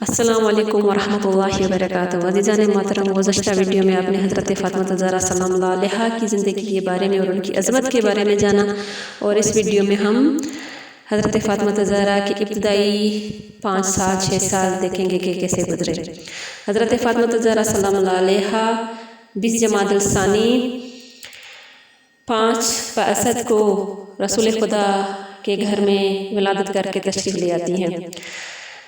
السلام علیکم ورحمۃ اللہ وبرکاتہ۔ عزیزان محترم، گزشتہ ویڈیو میں آپ نے حضرت فاطمہ الزہرا سلام اللہ علیہا کی زندگی کے بارے میں اور ان کی عظمت کے بارے میں جانا، اور اس ویڈیو میں ہم حضرت فاطمہ الزہرا کے ابتدائی 5 سال 6 سال دیکھیں گے کہ کیسے گزرے۔ حضرت فاطمہ الزہرا سلام اللہ علیہا 20 جمادی الثانی 5 بعثت کو رسول خدا کے گھر میں ولادت کر کے تشریف لے آتی ہیں۔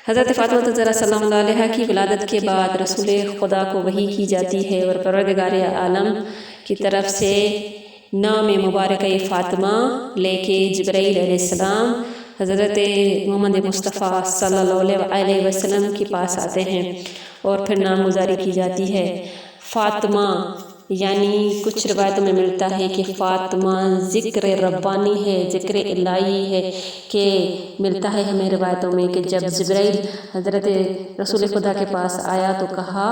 حضرت فاطمہ الزہرا سلام اللہ علیہا کی ولادت کے بعد رسول خدا کو وحی کی جاتی ہے اور پروردگار عالم کی طرف سے نام مبارکہ فاطمہ لے کے جبرائیل علیہ السلام حضرت محمد مصطفیٰ صلی اللہ علیہ وسلم کے پاس آتے ہیں اور پھر نام گزاری کی جاتی ہے۔ فاطمہ یعنی کچھ روایتوں میں ملتا ہے کہ فاطمہ ذکر ربانی ہے، ذکر الہی ہے، کہ ملتا ہے ہمیں روایتوں میں کہ جب جبرائیل حضرت رسول خدا کے پاس آیا تو کہا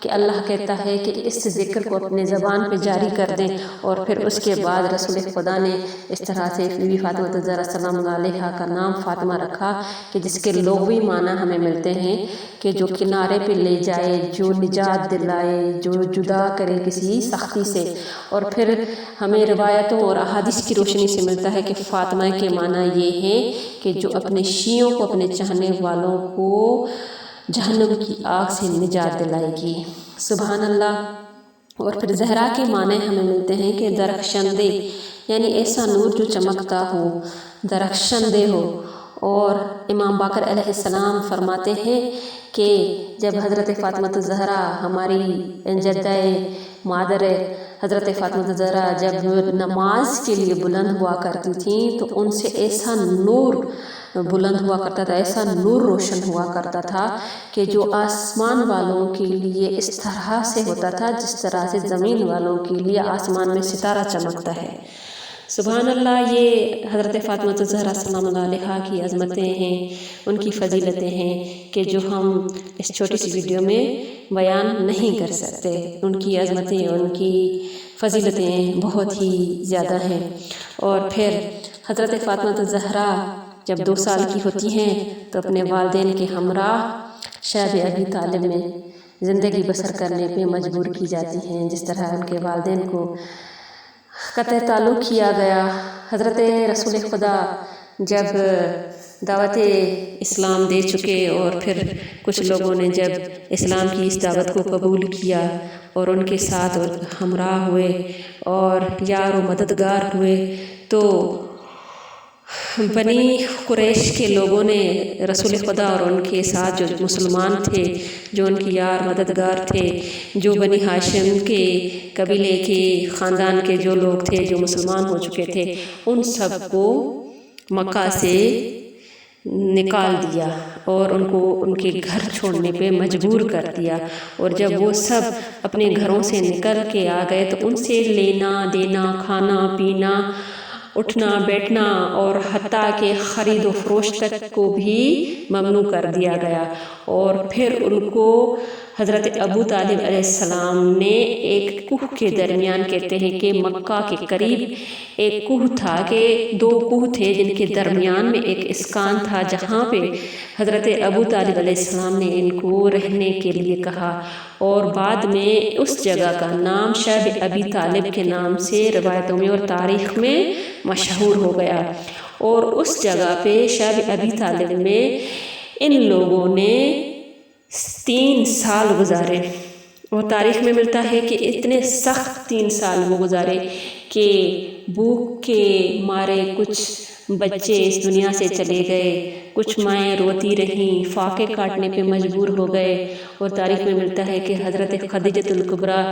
کہ اللہ کہتا ہے کہ اس ذکر کو اپنے زبان پہ جاری کر دیں، اور پھر اس کے بعد رسول خدا نے اس طرح سے بی بی فاطمہ الزہرا سلام اللہ علیہا کا نام فاطمہ رکھا، کہ جس کے لغوی معنی ہمیں ملتے ہیں کہ جو کنارے پہ لے جائے، جو نجات دلائے، جو جدا کرے کسی سختی سے۔ اور پھر ہمیں روایتوں اور احادیث کی روشنی سے ملتا ہے کہ فاطمہ کے معنی یہ ہیں کہ جو اپنے شیعوں کو، اپنے چاہنے والوں کو جہنم کی آگ سے نجات دلائے گی۔ سبحان اللہ۔ اور پھر زہرا کے معنی ہمیں ملتے ہیں کہ درخشندے، یعنی ایسا نور جو چمکتا ہو، درخشندے ہو۔ اور امام باقر علیہ السلام فرماتے ہیں کہ جب حضرت فاطمہ الزہرا ہماری جدہ مادر حضرت فاطمہ الزہرا جب نماز کے لیے بلند ہوا کرتی تھیں تو ان سے ایسا نور بلند ہوا کرتا تھا، ایسا نور روشن ہوا کرتا تھا کہ جو آسمان والوں کے لیے اس طرح سے ہوتا تھا جس طرح سے زمین والوں کے لیے آسمان میں ستارہ چمکتا ہے۔ سبحان اللہ۔ یہ حضرت فاطمہ الزہرا سلام اللہ علیہا کی عظمتیں ہیں، ان کی فضیلتیں ہیں کہ جو ہم اس چھوٹی سی ویڈیو میں بیان نہیں کر سکتے۔ ان کی عظمتیں، ان کی فضیلتیں بہت ہی زیادہ ہیں۔ اور پھر حضرت فاطمہ الزہرا جب 2 سال کی ہوتی ہیں تو اپنے والدین کے ہمراہ شیب ابی طالب میں زندگی بسر کرنے پہ مجبور کی جاتی ہیں، جس طرح ان کے والدین کو قطع تعلق کیا گیا۔ حضرت رسول خدا جب دعوت اسلام دے چکے اور پھر کچھ لوگوں نے جب اسلام کی اس دعوت کو قبول کیا اور ان کے ساتھ ہمراہ ہوئے اور یار و مددگار ہوئے، تو بنی قریش کے لوگوں نے رسول خدا اور ان کے ساتھ جو مسلمان تھے، جو ان کی یار مددگار تھے، جو بنی ہاشم کے قبیلے کے خاندان کے جو لوگ تھے جو مسلمان ہو چکے تھے، ان سب کو مکہ سے نکال دیا اور ان کو ان کے گھر چھوڑنے پہ مجبور کر دیا۔ اور جب وہ سب اپنے گھروں سے نکل کے آ گئے تو ان سے لینا دینا، کھانا پینا، اٹھنا بیٹھنا اور حتیٰ کہ خرید و فروخت تک کو بھی ممنوع کر دیا گیا۔ اور پھر ان کو حضرت ابو طالب علیہ السلام نے ایک کوہ کے درمیان، کہتے ہیں کہ مکہ کے قریب ایک کوہ تھا، کہ 2 کوہ تھے جن کے درمیان میں ایک اسکان تھا، جہاں پہ حضرت ابو طالب علیہ السلام نے ان کو رہنے کے لیے کہا، اور بعد میں اس جگہ کا نام شیب ابی طالب کے نام سے روایتوں میں اور تاریخ میں مشہور ہو گیا۔ اور اس جگہ پہ شیب ابی طالب میں ان لوگوں نے 3 سال گزارے، اور تاریخ میں ملتا ہے کہ اتنے سخت 3 سال وہ گزارے کہ بھوک کے مارے کچھ بچے اس دنیا سے چلے گئے، کچھ مائیں روتی رہیں، فاقے کاٹنے پہ مجبور ہو گئے۔ اور تاریخ میں ملتا ہے کہ حضرت خدیجہ الکبریٰ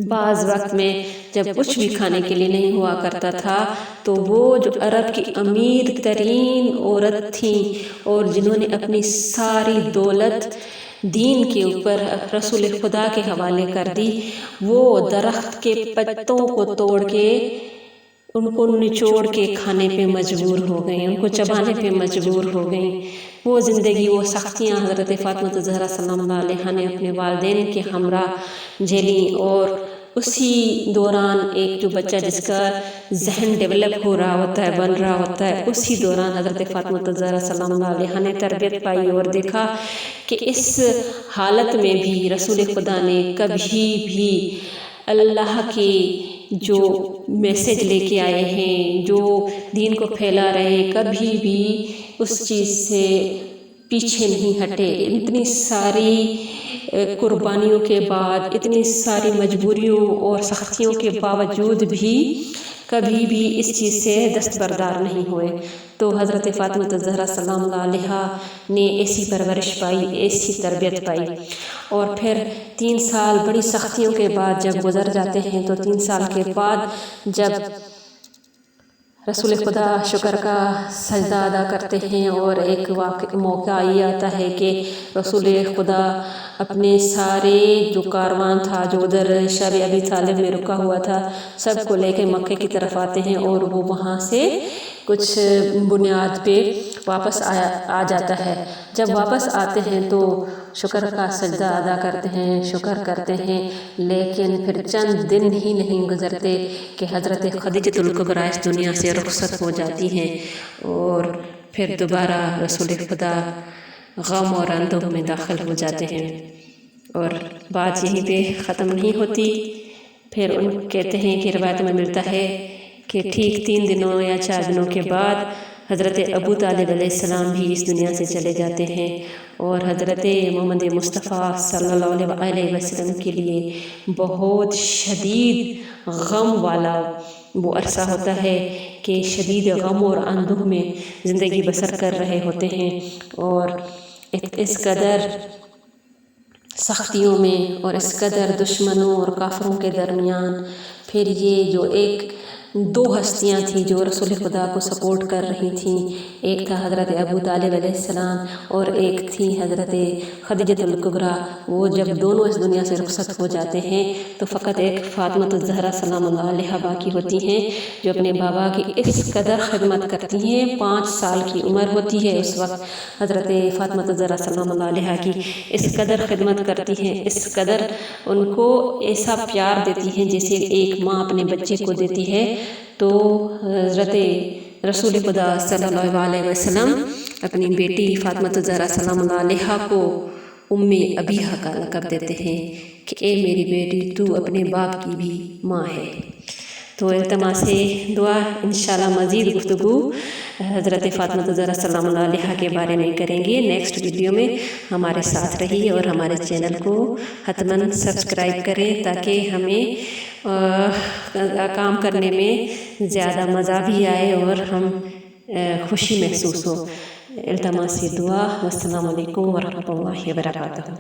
بعض وقت میں جب کچھ بھی کھانے کے لیے نہیں ہوا کرتا تھا تو وہ جو عرب کی امیر ترین عورت تھیں اور جنہوں نے اپنی ساری دولت دین کے اوپر رسول خدا کے حوالے کر دی، وہ درخت کے پتوں کو توڑ کے ان کو نچوڑ کے کھانے پہ مجبور ہو گئیں، ان کو چبانے پہ مجبور ہو گئیں۔ وہ زندگی، وہ سختیاں حضرت فاطمہ الزہرا سلام اللہ علیہا نے اپنے والدین کے ہمراہ جھیلیں، اور اسی دوران ایک جو بچہ جس کا ذہن ڈیولپ ہو رہا ہوتا ہے، بن رہا ہوتا ہے، اسی دوران حضرت فاطمہ الزہرا سلام اللہ علیہا نے تربیت پائی اور دیکھا کہ اس حالت میں بھی رسول خدا نے کبھی بھی اللہ کے جو میسج لے کے آئے ہیں، جو دین کو پھیلا رہے ہیں، کبھی بھی اس چیز سے پیچھے نہیں ہٹے۔ اتنی ساری قربانیوں کے بعد، اتنی ساری مجبوریوں اور سختیوں کے باوجود بھی کبھی بھی اس چیز سے دستبردار نہیں ہوئے۔ تو حضرت فاطمہ الزہرا سلام اللہ علیہا نے ایسی پرورش پائی، ایسی تربیت پائی، اور پھر 3 سال بڑی سختیوں کے بعد جب گزر جاتے ہیں تو 3 سال کے بعد جب رسول خدا شکر کا سجدہ ادا کرتے ہیں اور ایک موقع یہ آتا ہے کہ رسول خدا اپنے سارے جو کاروان تھا جو ادھر شب ابی طالب میں رکا ہوا تھا سب کو لے کے مکے کی طرف آتے ہیں، اور وہ وہاں سے کچھ بنیاد پہ واپس آ جاتا ہے۔ جب واپس آتے ہیں تو شکر کا سجدہ ادا کرتے ہیں، شکر کرتے ہیں، لیکن پھر چند دن ہی نہیں گزرتے کہ حضرت خدیجہ الکبریٰ اس دنیا سے رخصت ہو جاتی ہیں، اور پھر دوبارہ رسول خدا غم اور اندوہ میں داخل ہو جاتے ہیں۔ اور بات یہیں پہ ختم نہیں ہوتی، پھر ان کہتے ہیں کہ روایت میں ملتا ہے کہ ٹھیک 3 دنوں یا 4 دنوں کے بعد حضرت ابو طالب علیہ السلام بھی اس دنیا سے چلے جاتے ہیں، اور حضرت محمد مصطفیٰ صلی اللہ علیہ وسلم کے لیے بہت شدید غم والا وہ عرصہ ہوتا ہے کہ شدید غم اور اندوہ میں زندگی بسر کر رہے ہوتے ہیں، اور اس قدر سختیوں میں اور اس قدر دشمنوں اور کافروں کے درمیان پھر یہ جو 2 ہستیاں تھیں جو رسول خدا کو سپورٹ کر رہی تھیں، ایک تھا حضرت ابو طالب علیہ السلام اور ایک تھی حضرت خدیجہ الکبریٰ۔ وہ جب دونوں اس دنیا سے رخصت ہو جاتے ہیں تو فقط ایک فاطمہ الزہرا سلام اللہ علیہا باقی ہوتی ہیں جو اپنے بابا کی اس قدر خدمت کرتی ہیں۔ 5 سال کی عمر ہوتی ہے اس وقت حضرت فاطمہ الزہرا سلام اللہ علیہا کی، اس قدر خدمت کرتی ہیں، اس قدر ان کو ایسا پیار دیتی ہیں جیسے ایک ماں اپنے بچے کو دیتی ہے۔ تو حضرت رسول خدا صلی اللہ علیہ وسلم اپنی بیٹی فاطمہ الزہرا سلام اللہ علیہا کو ام ابیہا کا لقب دیتے ہیں کہ اے میری بیٹی تو اپنے باپ کی بھی ماں ہے۔ تو التماس دعا انشاءاللہ مزید گفتگو حضرت فاطمہ الزہرا سلام اللہ علیہا کے بارے میں کریں گے نیکسٹ ویڈیو میں۔ ہمارے ساتھ رہیے اور ہمارے چینل کو حتماً سبسکرائب کریں تاکہ ہمیں کام کرنے میں زیادہ مزہ بھی آئے اور ہم خوشی محسوس ہو۔ التماس دعا۔ والسلام علیکم ورحمۃ اللہ وبرکاتہ۔